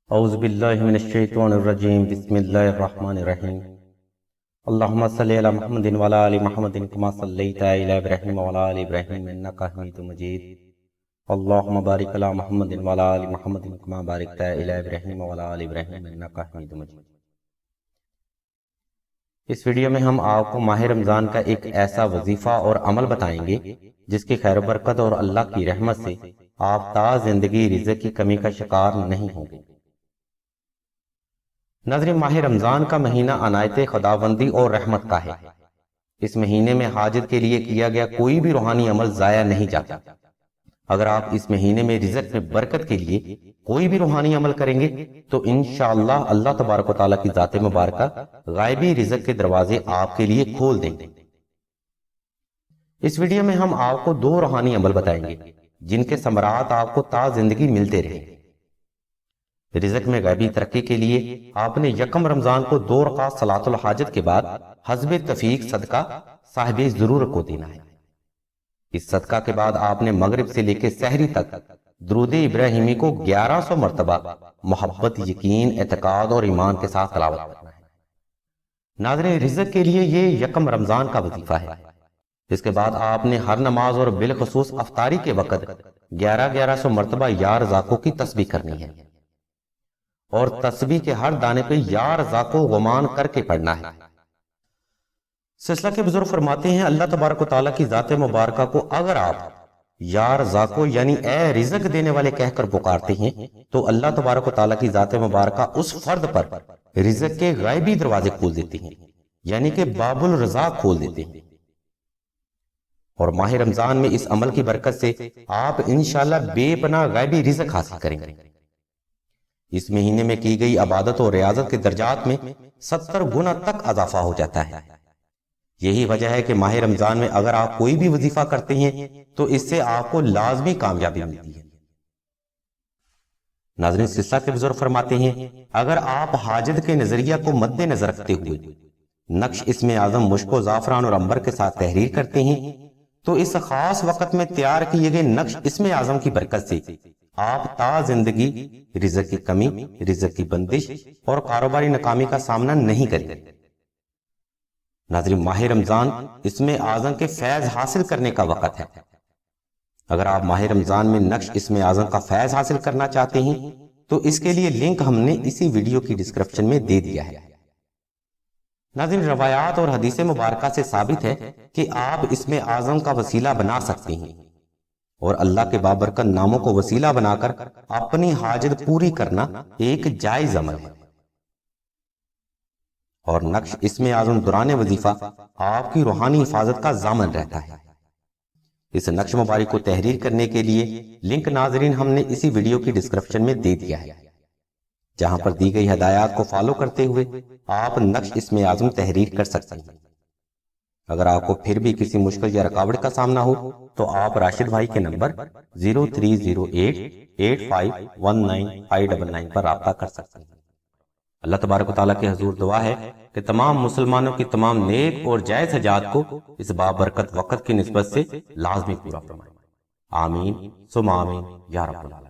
اعوذ باللہ من الشیطان الرجیم بسم اللہ الرحمن الرحیم اللہم صلی علی محمد وعلی آل محمد کما صلیت علی ابراہیم وعلی آل ابراہیم انک حمید مجید اللہم بارک علی محمد وعلی آل محمد کما بارکت علی ابراہیم وعلی آل ابراہیم انک حمید مجید۔ اس ویڈیو میں ہم آپ کو ماہ رمضان کا ایک ایسا وظیفہ اور عمل بتائیں گے جس کی خیر و برکت اور اللہ کی رحمت سے آپ تا زندگی رزق کی کمی کا شکار نہیں ہوں گے۔ ناظرین، ماہ رمضان کا مہینہ عنایت خداوندی اور رحمت کا ہے۔ اس مہینے میں حاجت کے لیے کیا گیا کوئی بھی روحانی عمل ضائع نہیں جاتا۔ اگر آپ اس مہینے میں رزق میں برکت کے لیے کوئی بھی روحانی عمل کریں گے تو انشاءاللہ اللہ تبارک و تعالیٰ کی ذات مبارکہ غائبی رزق کے دروازے آپ کے لیے کھول دیں گے۔ اس ویڈیو میں ہم آپ کو دو روحانی عمل بتائیں گے جن کے ثمرات آپ کو تا زندگی ملتے رہیں گے۔ رزق میں غیبی ترقی کے لیے آپ نے یکم رمضان کو 2 رکعت صلاۃ الحاجت کے بعد حسب تفیق صدقہ صاحب ضرورت کو دینا ہے۔ اس صدقہ کے بعد آپ نے مغرب سے لے کے سحری تک درود ابراہیمی کو 1100 مرتبہ محبت، یقین، اعتقاد اور ایمان کے ساتھ تلاوت کرنا ہے۔ ناظرین، رزق کے لیے یہ یکم رمضان کا وظیفہ ہے۔ اس کے بعد آپ نے ہر نماز اور بالخصوص افطاری کے وقت 1100 مرتبہ یا رزاقوں کی تسبیح کرنی ہے، اور تسبیح کے ہر دانے پہ یا رزاقو غمان کر کے پڑھنا ہے۔ سلسلہ کے بزرگ فرماتے ہیں اللہ تبارک و تعالیٰ کی ذات مبارکہ کو اگر آپ یا رزاقو یعنی اے رزق دینے والے کہہ کر پکارتے ہیں تو اللہ تبارک و تعالیٰ کی ذات مبارکہ اس فرد پر رزق کے غیبی دروازے کھول دیتے ہیں، یعنی کہ باب الرزاق کھول دیتے ہیں۔ اور ماہ رمضان میں اس عمل کی برکت سے آپ انشاءاللہ بے پناہ غیبی رزق حاصل کریں گے۔ اس مہینے میں کی گئی عبادت اور ریاضت کے درجات میں 70 گنا تک اضافہ ہو جاتا ہے۔ یہی وجہ ہے کہ ماہ رمضان میں اگر آپ کوئی بھی وظیفہ کرتے ہیں تو اس سے آپ کو لازمی کامیابی ملتی ہے۔ ناظرین، سلسلہ کے بزرگ فرماتے ہیں اگر آپ حاجت کے نظریہ کو مد نظر رکھتے ہوئے نقش اسم اعظم مشک و زعفران اور عنبر کے ساتھ تحریر کرتے ہیں تو اس خاص وقت میں تیار کیے گئے نقش اسم اعظم کی برکت سے آپ تا زندگی رزق کی کمی، رزق کی بندش اور کاروباری ناکامی کا سامنا نہیں کریں گے۔ ناظرین، ماہ رمضان اسم اعظم کے فیض حاصل کرنے کا وقت ہے۔ اگر آپ ماہ رمضان میں نقش اسم اعظم کا فیض حاصل کرنا چاہتے ہیں تو اس کے لیے لنک ہم نے اسی ویڈیو کی ڈسکرپشن میں دے دیا ہے۔ ناظرین، روایات اور حدیث مبارکہ سے ثابت ہے کہ آپ اسم اعظم کا وسیلہ بنا سکتے ہیں، اور اللہ کے بابرکت ناموں کو وسیلہ بنا کر اپنی حاجت پوری کرنا ایک جائز عمل ہے۔ اور نقش اسم اعظم دوران وظیفہ آپ کی روحانی حفاظت کا ضامن رہتا ہے۔ اس نقش مبارک کو تحریر کرنے کے لیے لنک ناظرین ہم نے اسی ویڈیو کی ڈسکرپشن میں دے دیا ہے، جہاں پر دی گئی ہدایات کو فالو کرتے ہوئے آپ نقش اسم اعظم تحریر کر سکتے ہیں۔ اگر آپ کو پھر بھی کسی مشکل یا رکاوٹ کا سامنا ہو تو آپ راشد بھائی کے نمبر 0308851999 پر رابطہ کر سکتے ہیں۔ اللہ تبارک و تعالیٰ کے حضور دعا ہے کہ تمام مسلمانوں کی تمام نیک اور جائز حاجات کو اس بابرکت وقت کی نسبت سے لازمی پورا فرمائے۔ آمین ثم آمین یا رب العالمین۔